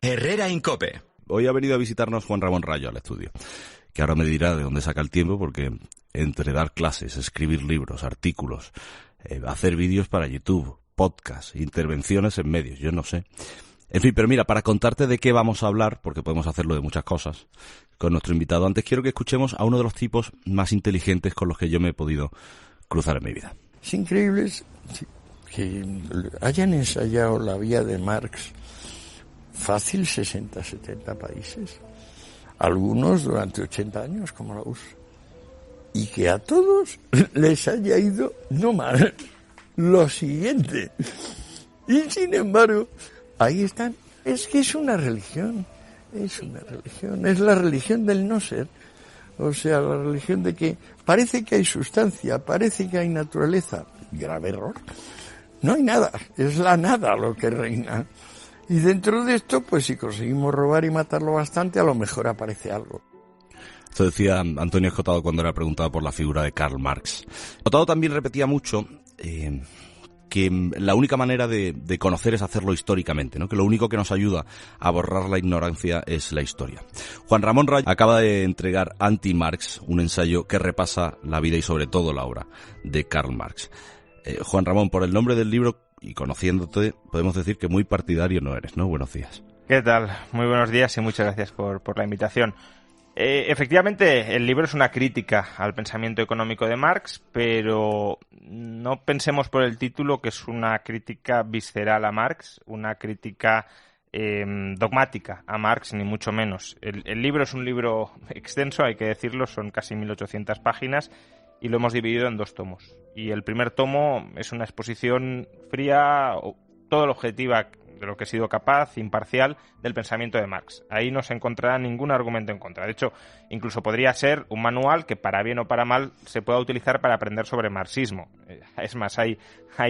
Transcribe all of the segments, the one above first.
Herrera Incope. Hoy ha venido a visitarnos Juan Ramón Rayo al estudio, que ahora me dirá de dónde saca el tiempo, porque entre dar clases, escribir libros, artículos, hacer vídeos para YouTube, podcasts, intervenciones en medios, yo no sé. En fin, pero mira, para contarte de qué vamos a hablar, porque podemos hacerlo de muchas cosas, con nuestro invitado, antes quiero que escuchemos a uno de los tipos más inteligentes con los que yo me he podido cruzar en mi vida. Es increíble que hayan ensayado la vía de Marx fácil 60, 70 países, algunos durante 80 años como la URSS, y que a todos les haya ido no mal lo siguiente. Y sin embargo, ahí están. Es que es una religión, es la religión del no ser. O sea, la religión de que parece que hay sustancia, parece que hay naturaleza. Grave error. No hay nada, es la nada lo que reina. Y dentro de esto, pues si conseguimos robar y matarlo bastante, a lo mejor aparece algo. Esto decía Antonio Escotado cuando era preguntado por la figura de Karl Marx. Escotado también repetía mucho que la única manera de conocer es hacerlo históricamente, ¿no? Que lo único que nos ayuda a borrar la ignorancia es la historia. Juan Ramón Rayo acaba de entregar Anti-Marx, un ensayo que repasa la vida y sobre todo la obra de Karl Marx. Juan Ramón, por el nombre del libro y conociéndote, podemos decir que muy partidario no eres, ¿no? Buenos días. ¿Qué tal? Muy buenos días y muchas gracias por la invitación. Efectivamente, el libro es una crítica al pensamiento económico de Marx, pero no pensemos por el título que es una crítica visceral a Marx, una crítica dogmática a Marx, ni mucho menos. El libro es un libro extenso, hay que decirlo, son casi 1800 páginas y lo hemos dividido en 2 tomos. Y el primer tomo es una exposición fría, todo lo objetiva de lo que he sido capaz, imparcial, del pensamiento de Marx. Ahí no se encontrará ningún argumento en contra. De hecho, incluso podría ser un manual que, para bien o para mal, se pueda utilizar para aprender sobre marxismo. Es más, hay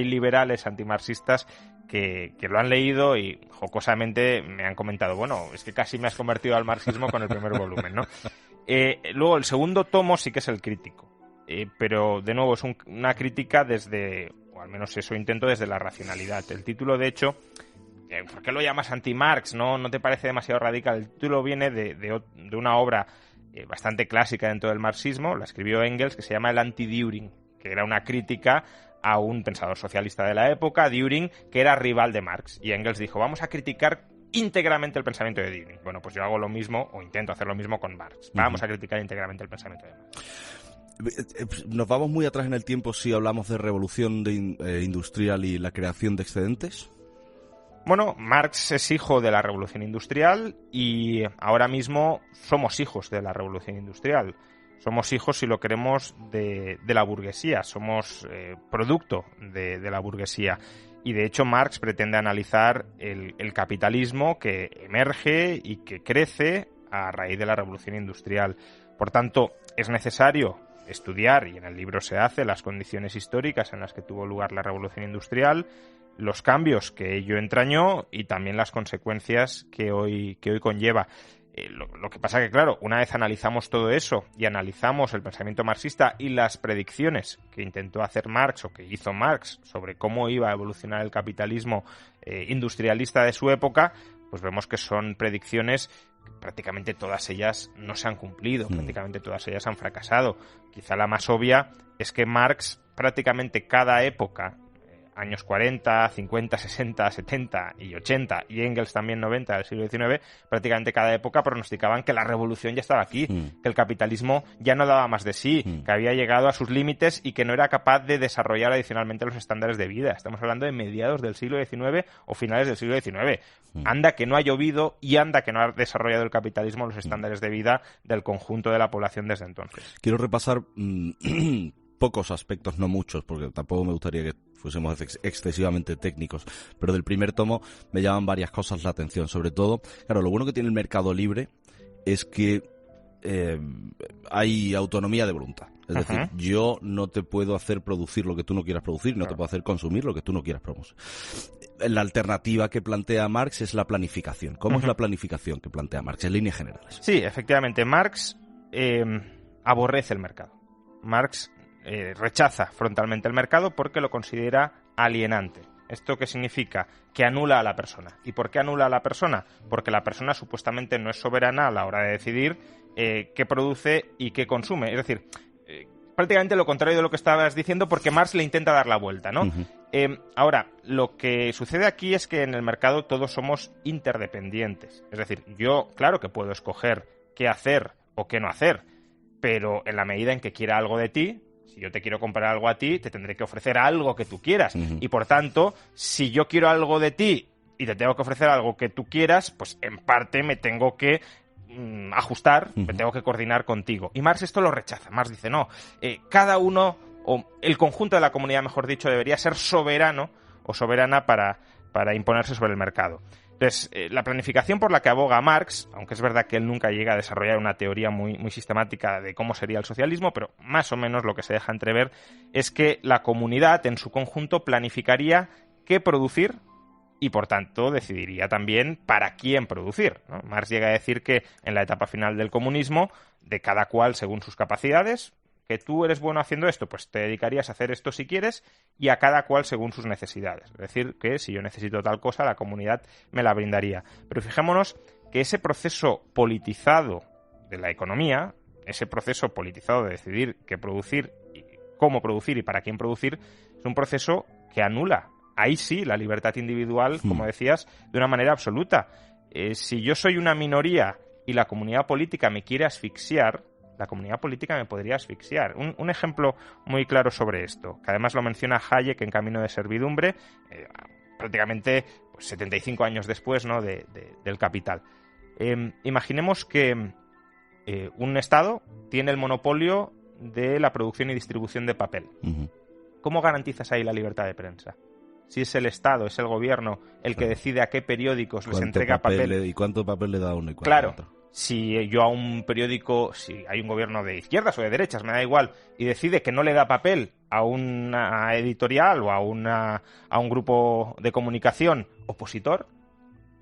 liberales antimarxistas que lo han leído y jocosamente me han comentado, bueno, es que casi me has convertido al marxismo con el primer volumen, ¿no? Luego, el segundo tomo sí que es el crítico. Pero, de nuevo, es una crítica desde, o al menos eso intento, desde la racionalidad. El título, de hecho, ¿por qué lo llamas anti-Marx? ¿No te parece demasiado radical? El título viene de una obra bastante clásica dentro del marxismo, la escribió Engels, que se llama el Anti-Düring, que era una crítica a un pensador socialista de la época, Düring, que era rival de Marx. Y Engels dijo, vamos a criticar íntegramente el pensamiento de Düring. Bueno, pues yo hago lo mismo, o intento hacer lo mismo con Marx. Vamos a criticar íntegramente el pensamiento de Marx. ¿Nos vamos muy atrás en el tiempo si hablamos de revolución industrial y la creación de excedentes? Bueno, Marx es hijo de la revolución industrial y ahora mismo somos hijos de la revolución industrial. Somos hijos, si lo queremos, de la burguesía. Somos producto de la burguesía. Y de hecho Marx pretende analizar el capitalismo que emerge y que crece a raíz de la revolución industrial. Por tanto, es necesario estudiar, y en el libro se hace, las condiciones históricas en las que tuvo lugar la revolución industrial, los cambios que ello entrañó y también las consecuencias que hoy conlleva. Lo que pasa que, claro, una vez analizamos todo eso y analizamos el pensamiento marxista y las predicciones que intentó hacer Marx o que hizo Marx sobre cómo iba a evolucionar el capitalismo industrialista de su época, pues vemos que son predicciones, prácticamente todas ellas no se han cumplido, prácticamente todas ellas han fracasado. Quizá la más obvia es que Marx prácticamente cada época, años 40, 50, 60, 70 y 80, y Engels también 90 del siglo XIX, prácticamente cada época pronosticaban que la revolución ya estaba aquí, que el capitalismo ya no daba más de sí, que había llegado a sus límites y que no era capaz de desarrollar adicionalmente los estándares de vida. Estamos hablando de mediados del siglo XIX o finales del siglo XIX. Anda que no ha llovido y anda que no ha desarrollado el capitalismo los estándares de vida del conjunto de la población desde entonces. Quiero repasar pocos aspectos, no muchos, porque tampoco me gustaría que fuésemos excesivamente técnicos, pero del primer tomo me llaman varias cosas la atención, sobre todo, claro, lo bueno que tiene el mercado libre es que hay autonomía de voluntad. Es decir, yo no te puedo hacer producir lo que tú no quieras producir, no te puedo hacer consumir lo que tú no quieras producir. La alternativa que plantea Marx es la planificación. ¿Cómo es la planificación que plantea Marx en líneas generales? Sí, efectivamente, Marx aborrece el mercado. Marx rechaza frontalmente el mercado porque lo considera alienante. ¿Esto qué significa? Que anula a la persona. ¿Y por qué anula a la persona? Porque la persona supuestamente no es soberana a la hora de decidir qué produce y qué consume. Es decir, prácticamente lo contrario de lo que estabas diciendo, porque Marx le intenta dar la vuelta, ¿no? Ahora, lo que sucede aquí es que en el mercado todos somos interdependientes. Es decir, yo, claro que puedo escoger qué hacer o qué no hacer, pero en la medida en que quiera algo de ti, si yo te quiero comprar algo a ti, te tendré que ofrecer algo que tú quieras. Y por tanto, si yo quiero algo de ti y te tengo que ofrecer algo que tú quieras, pues en parte me tengo que ajustar, me tengo que coordinar contigo. Y Marx esto lo rechaza. Marx dice, no, cada uno, o el conjunto de la comunidad, mejor dicho, debería ser soberano o soberana para imponerse sobre el mercado. Entonces, la planificación por la que aboga Marx, aunque es verdad que él nunca llega a desarrollar una teoría muy sistemática de cómo sería el socialismo, pero más o menos lo que se deja entrever es que la comunidad en su conjunto planificaría qué producir y, por tanto, decidiría también para quién producir, ¿no? Marx llega a decir que en la etapa final del comunismo, de cada cual según sus capacidades, que tú eres bueno haciendo esto, pues te dedicarías a hacer esto si quieres, y a cada cual según sus necesidades. Es decir, que si yo necesito tal cosa, la comunidad me la brindaría. Pero fijémonos que ese proceso politizado de la economía, ese proceso politizado de decidir qué producir, y cómo producir y para quién producir, es un proceso que anula, ahí sí, la libertad individual, como decías, de una manera absoluta. Si yo soy una minoría y la comunidad política me quiere asfixiar, la comunidad política me podría asfixiar. Un ejemplo muy claro sobre esto, que además lo menciona Hayek en Camino de Servidumbre, prácticamente pues, 75 años después, ¿no?, del Capital. Imaginemos que un Estado tiene el monopolio de la producción y distribución de papel. ¿Cómo garantizas ahí la libertad de prensa? Si es el Estado, es el gobierno el que decide a qué periódicos les entrega papel. ¿Y cuánto papel le da uno y cuánto Claro. otro? Si yo a un periódico, si hay un gobierno de izquierdas o de derechas, me da igual, y decide que no le da papel a una editorial o a un grupo de comunicación opositor,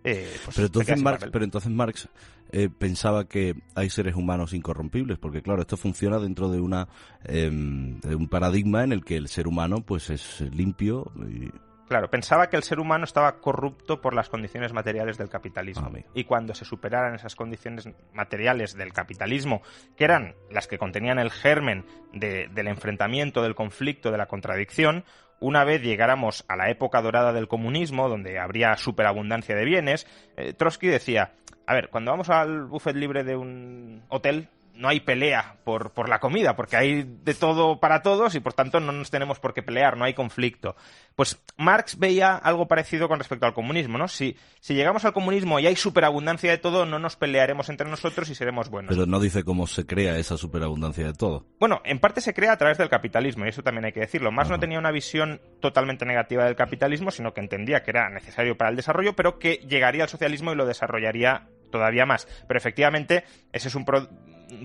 pues pero entonces Marx pensaba que hay seres humanos incorrompibles, porque claro, esto funciona dentro de de un paradigma en el que el ser humano pues es limpio y... Claro, pensaba que el ser humano estaba corrupto por las condiciones materiales del capitalismo. Y cuando se superaran esas condiciones materiales del capitalismo, que eran las que contenían el germen del enfrentamiento, del conflicto, de la contradicción, una vez llegáramos a la época dorada del comunismo, donde habría superabundancia de bienes, Trotsky decía, a ver, cuando vamos al buffet libre de un hotel, no hay pelea por la comida, porque hay de todo para todos y por tanto no nos tenemos por qué pelear, no hay conflicto. Pues Marx veía algo parecido con respecto al comunismo, ¿no? Si llegamos al comunismo y hay superabundancia de todo, no nos pelearemos entre nosotros y seremos buenos. Pero no dice cómo se crea esa superabundancia de todo. Bueno, en parte se crea a través del capitalismo, y eso también hay que decirlo. Marx no tenía una visión totalmente negativa del capitalismo, sino que entendía que era necesario para el desarrollo, pero que llegaría al socialismo y lo desarrollaría todavía más. Pero efectivamente, ese es un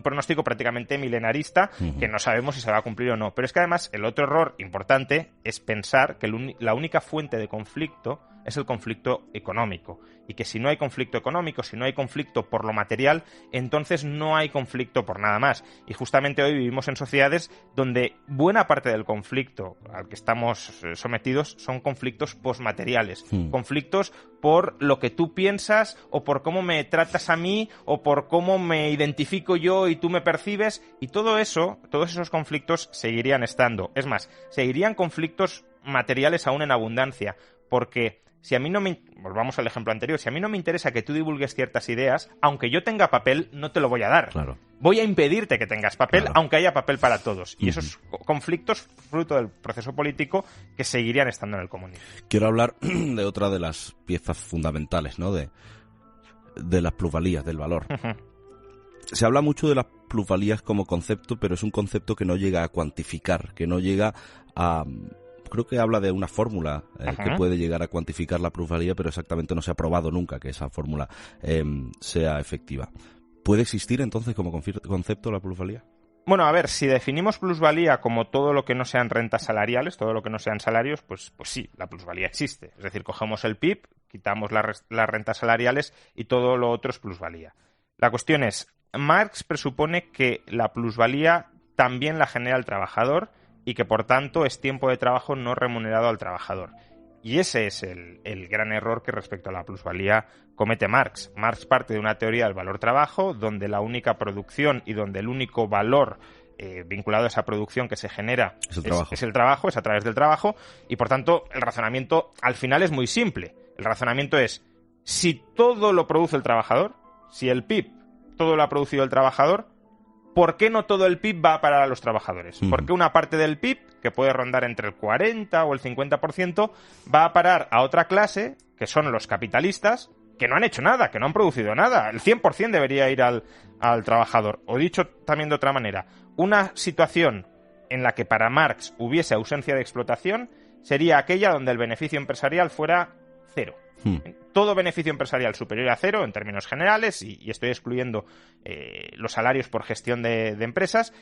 pronóstico prácticamente milenarista que no sabemos si se va a cumplir o no. Pero es que además el otro error importante es pensar que la única fuente de conflicto es el conflicto económico. Y que si no hay conflicto económico, si no hay conflicto por lo material, entonces no hay conflicto por nada más. Y justamente hoy vivimos en sociedades donde buena parte del conflicto al que estamos sometidos son conflictos posmateriales. Conflictos por lo que tú piensas o por cómo me tratas a mí o por cómo me identifico yo y tú me percibes. Y todo eso, todos esos conflictos seguirían estando. Es más, seguirían conflictos materiales aún en abundancia. Porque si a mí no me... Volvamos al ejemplo anterior. Si a mí no me interesa que tú divulgues ciertas ideas, aunque yo tenga papel, no te lo voy a dar. Claro. Voy a impedirte que tengas papel, aunque haya papel para todos. Y esos conflictos, fruto del proceso político, que seguirían estando en el comunismo. Quiero hablar de otra de las piezas fundamentales, ¿no? De las plusvalías, del valor. Se habla mucho de las plusvalías como concepto, pero es un concepto que no llega a cuantificar, que no llega a... Creo que habla de una fórmula que puede llegar a cuantificar la plusvalía, pero exactamente no se ha probado nunca que esa fórmula sea efectiva. ¿Puede existir entonces como concepto la plusvalía? Bueno, a ver, si definimos plusvalía como todo lo que no sean rentas salariales, todo lo que no sean salarios, pues sí, la plusvalía existe. Es decir, cogemos el PIB, quitamos las rentas salariales y todo lo otro es plusvalía. La cuestión es, Marx presupone que la plusvalía también la genera el trabajador y que por tanto es tiempo de trabajo no remunerado al trabajador. Y ese es el gran error que respecto a la plusvalía comete Marx. Marx parte de una teoría del valor-trabajo, donde la única producción y donde el único valor vinculado a esa producción que se genera es el trabajo, es a través del trabajo, y por tanto el razonamiento al final es muy simple. El razonamiento es, si todo lo produce el trabajador, si el PIB todo lo ha producido el trabajador, ¿por qué no todo el PIB va a parar a los trabajadores? ¿Por qué una parte del PIB, que puede rondar entre el 40 o el 50%, va a parar a otra clase, que son los capitalistas, que no han hecho nada, que no han producido nada? El 100% debería ir al trabajador. O dicho también de otra manera, una situación en la que para Marx hubiese ausencia de explotación sería aquella donde el beneficio empresarial fuera cero. Todo beneficio empresarial superior a cero en términos generales, y estoy excluyendo los salarios por gestión de empresas,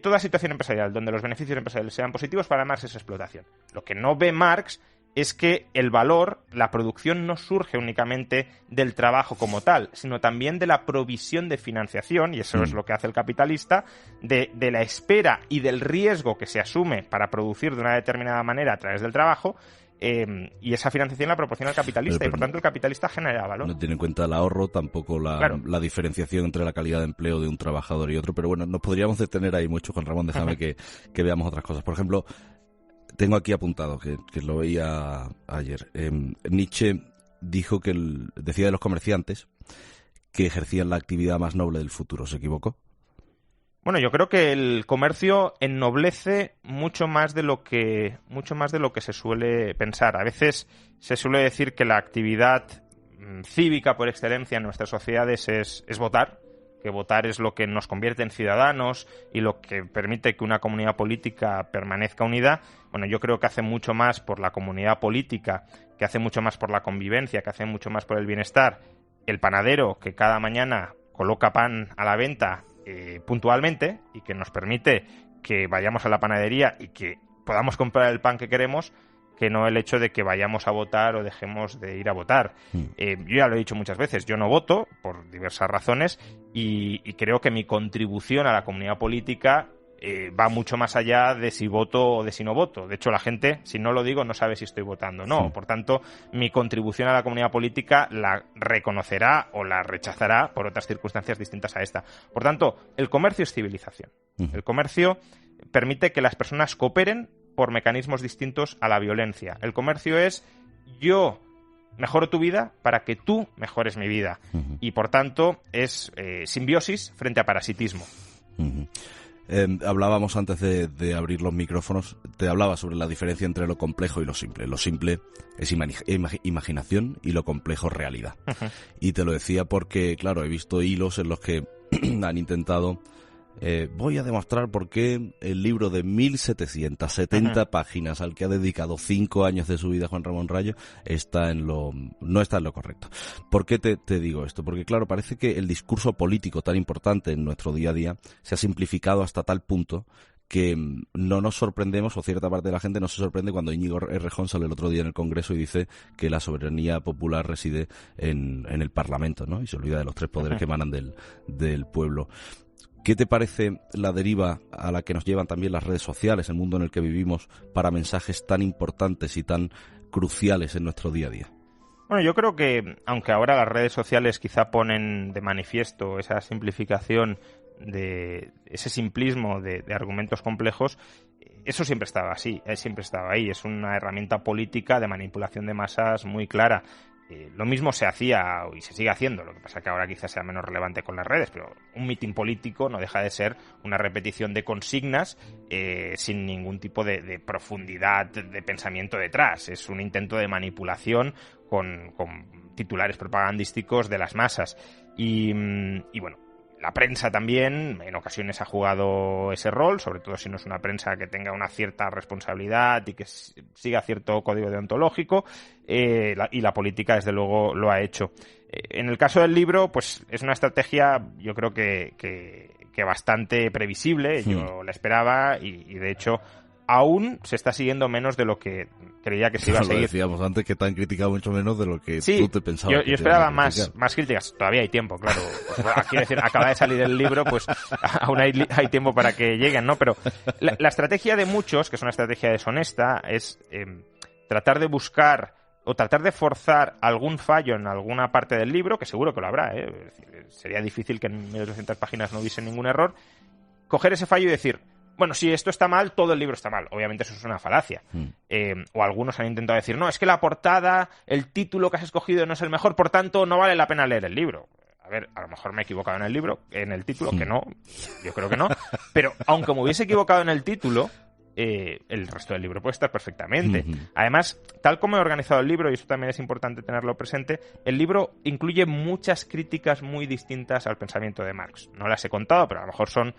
toda situación empresarial donde los beneficios empresariales sean positivos, para Marx es explotación. Lo que no ve Marx es que el valor, la producción, no surge únicamente del trabajo como tal, sino también de la provisión de financiación, y eso es lo que hace el capitalista, de la espera y del riesgo que se asume para producir de una determinada manera a través del trabajo. Y esa financiación la proporciona el capitalista, y por tanto el capitalista genera valor. No tiene en cuenta el ahorro, tampoco la diferenciación entre la calidad de empleo de un trabajador y otro, pero bueno, nos podríamos detener ahí mucho, Juan Ramón. Déjame que veamos otras cosas. Por ejemplo, tengo aquí apuntado, que lo veía ayer, Nietzsche dijo decía de los comerciantes que ejercían la actividad más noble del futuro. ¿Se equivocó? Bueno, yo creo que el comercio ennoblece mucho más de lo que se suele pensar. A veces se suele decir que la actividad cívica por excelencia en nuestras sociedades es votar, que votar es lo que nos convierte en ciudadanos y lo que permite que una comunidad política permanezca unida. Bueno, yo creo que hace mucho más por la comunidad política, que hace mucho más por la convivencia, que hace mucho más por el bienestar, el panadero que cada mañana coloca pan a la venta puntualmente, y que nos permite que vayamos a la panadería y que podamos comprar el pan que queremos, que no el hecho de que vayamos a votar o dejemos de ir a votar. Yo ya lo he dicho muchas veces, yo no voto por diversas razones, y creo que mi contribución a la comunidad política va mucho más allá de si voto o de si no voto. De hecho, la gente, si no lo digo, no sabe si estoy votando o no. Por tanto, mi contribución a la comunidad política la reconocerá o la rechazará por otras circunstancias distintas a esta. Por tanto, el comercio es civilización. El comercio permite que las personas cooperen por mecanismos distintos a la violencia. El comercio es: yo mejoro tu vida para que tú mejores mi vida. Y por tanto, es simbiosis frente a parasitismo. Hablábamos antes de abrir los micrófonos, te hablaba sobre la diferencia entre lo complejo y lo simple. Lo simple es imaginación y lo complejo realidad. Y te lo decía porque, claro, he visto hilos en los que han intentado... voy a demostrar por qué el libro de 1770 páginas al que ha dedicado 5 años de su vida Juan Ramón Rayo no está en lo correcto. ¿Por qué te digo esto? Porque claro, parece que el discurso político tan importante en nuestro día a día se ha simplificado hasta tal punto que no nos sorprendemos, o cierta parte de la gente no se sorprende cuando Íñigo Errejón sale el otro día en el Congreso y dice que la soberanía popular reside en el Parlamento, ¿no? Y se olvida de los 3 poderes que emanan del pueblo. ¿Qué te parece la deriva a la que nos llevan también las redes sociales, el mundo en el que vivimos, para mensajes tan importantes y tan cruciales en nuestro día a día? Bueno, yo creo que, aunque ahora las redes sociales quizá ponen de manifiesto esa simplificación, de ese simplismo de argumentos complejos, eso siempre estaba así, siempre estaba ahí. Es una herramienta política de manipulación de masas muy clara. Lo mismo se hacía y se sigue haciendo, lo que pasa que ahora quizás sea menos relevante con las redes, pero un mitin político no deja de ser una repetición de consignas sin ningún tipo de profundidad de pensamiento detrás. Es un intento de manipulación con titulares propagandísticos de las masas. Y bueno, la prensa también en ocasiones ha jugado ese rol, sobre todo si no es una prensa que tenga una cierta responsabilidad y que siga cierto código deontológico, y la política desde luego lo ha hecho. En el caso del libro, pues es una estrategia, yo creo que bastante previsible. Yo la esperaba y de hecho aún se está siguiendo menos de lo que creía que se iba a seguir. Lo decíamos antes, que te han criticado mucho menos de lo que tú te pensabas. Yo esperaba más críticas. Todavía hay tiempo, claro. Pues, quiero decir, acaba de salir el libro, pues aún hay tiempo para que lleguen, ¿no? Pero la estrategia de muchos, que es una estrategia deshonesta, es tratar de buscar o tratar de forzar algún fallo en alguna parte del libro, que seguro que lo habrá, Es decir, sería difícil que en 1800 páginas no hubiese ningún error, coger ese fallo y decir, bueno, si esto está mal, todo el libro está mal. Obviamente eso es una falacia. O algunos han intentado decir, no, es que la portada, el título que has escogido no es el mejor, por tanto no vale la pena leer el libro. A ver, a lo mejor me he equivocado en el título, que no, yo creo que no, pero aunque me hubiese equivocado en el título, el resto del libro puede estar perfectamente. Además, tal como he organizado el libro, y eso también es importante tenerlo presente, el libro incluye muchas críticas muy distintas al pensamiento de Marx. No las he contado, pero a lo mejor son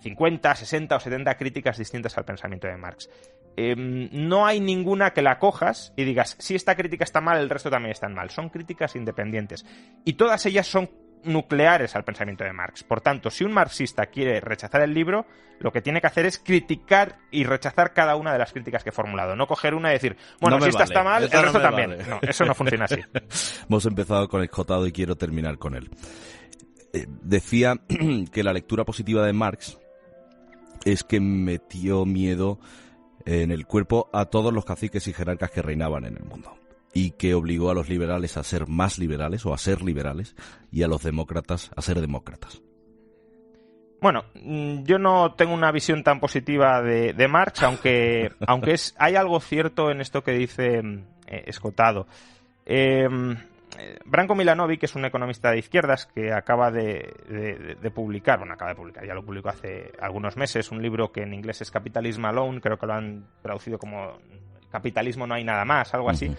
50, 60 o 70 críticas distintas al pensamiento de Marx. No hay ninguna que la cojas y digas, si esta crítica está mal, el resto también están mal. Son críticas independientes. Y todas ellas son nucleares al pensamiento de Marx. Por tanto, si un marxista quiere rechazar el libro, lo que tiene que hacer es criticar y rechazar cada una de las críticas que he formulado. No coger una y decir, bueno, si esta está mal, el resto también. Vale. No, eso no funciona así. Hemos empezado con Escotado y quiero terminar con él. Decía que la lectura positiva de Marx es que metió miedo en el cuerpo a todos los caciques y jerarcas que reinaban en el mundo, y que obligó a los liberales a ser más liberales o a ser liberales y a los demócratas a ser demócratas. Bueno, yo no tengo una visión tan positiva de Marx, aunque hay algo cierto en esto que dice Escotado. Branko Milanovic, que es un economista de izquierdas que acaba de publicar, ya lo publicó hace algunos meses, un libro que en inglés es Capitalism Alone, creo que lo han traducido como Capitalismo no hay nada más, algo así.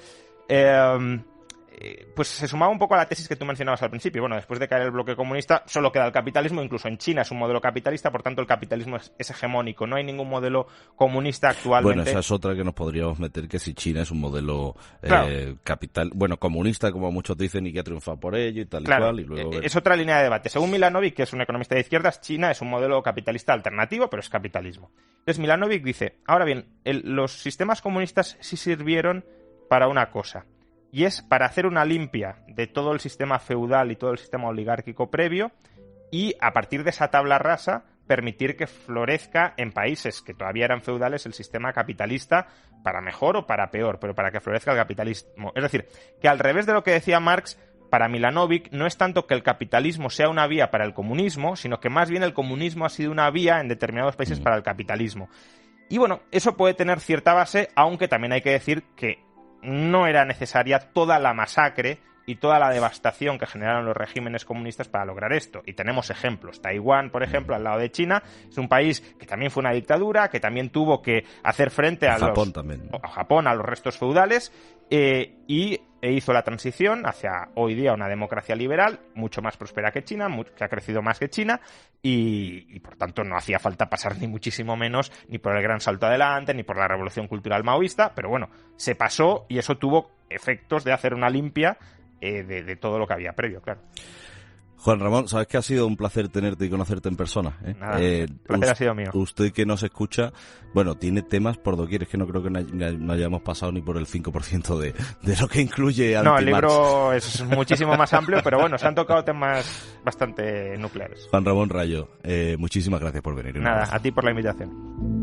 Pues se sumaba un poco a la tesis que tú mencionabas al principio. Bueno, después de caer el bloque comunista, solo queda el capitalismo. Incluso en China es un modelo capitalista, por tanto el capitalismo es hegemónico. No hay ningún modelo comunista actualmente. Bueno, esa es otra que nos podríamos meter, que si China es un modelo comunista, como muchos dicen, y que ha triunfado por ello y tal y cual. Y luego es otra línea de debate. Según Milanovic, que es un economista de izquierdas, China es un modelo capitalista alternativo, pero es capitalismo. Entonces Milanovic dice, ahora bien, los sistemas comunistas sí sirvieron para una cosa, y es para hacer una limpia de todo el sistema feudal y todo el sistema oligárquico previo, y a partir de esa tabla rasa permitir que florezca en países que todavía eran feudales el sistema capitalista, para mejor o para peor, pero para que florezca el capitalismo. Es decir, que al revés de lo que decía Marx, para Milanovic no es tanto que el capitalismo sea una vía para el comunismo, sino que más bien el comunismo ha sido una vía en determinados países para el capitalismo. Y bueno, eso puede tener cierta base, aunque también hay que decir que no era necesaria toda la masacre y toda la devastación que generaron los regímenes comunistas para lograr esto. Y tenemos ejemplos. Taiwán, por ejemplo, al lado de China, es un país que también fue una dictadura, que también tuvo que hacer frente a Japón, a los restos feudales, y hizo la transición hacia hoy día una democracia liberal, mucho más próspera que China, que ha crecido más que China, y por tanto no hacía falta pasar ni muchísimo menos ni por el gran salto adelante, ni por la revolución cultural maoísta, pero bueno, se pasó y eso tuvo efectos de hacer una limpia de todo lo que había previo, claro. Juan Ramón, sabes que ha sido un placer tenerte y conocerte en persona. Nada, el placer ha sido mío. Usted que nos escucha, bueno, tiene temas por doquier, es que no creo que no hayamos pasado ni por el 5% de lo que incluye Anti-Marx. No, el libro es muchísimo más amplio, pero bueno, se han tocado temas bastante nucleares. Juan Ramón Rayo, muchísimas gracias por venir. Nada, a ti por la invitación.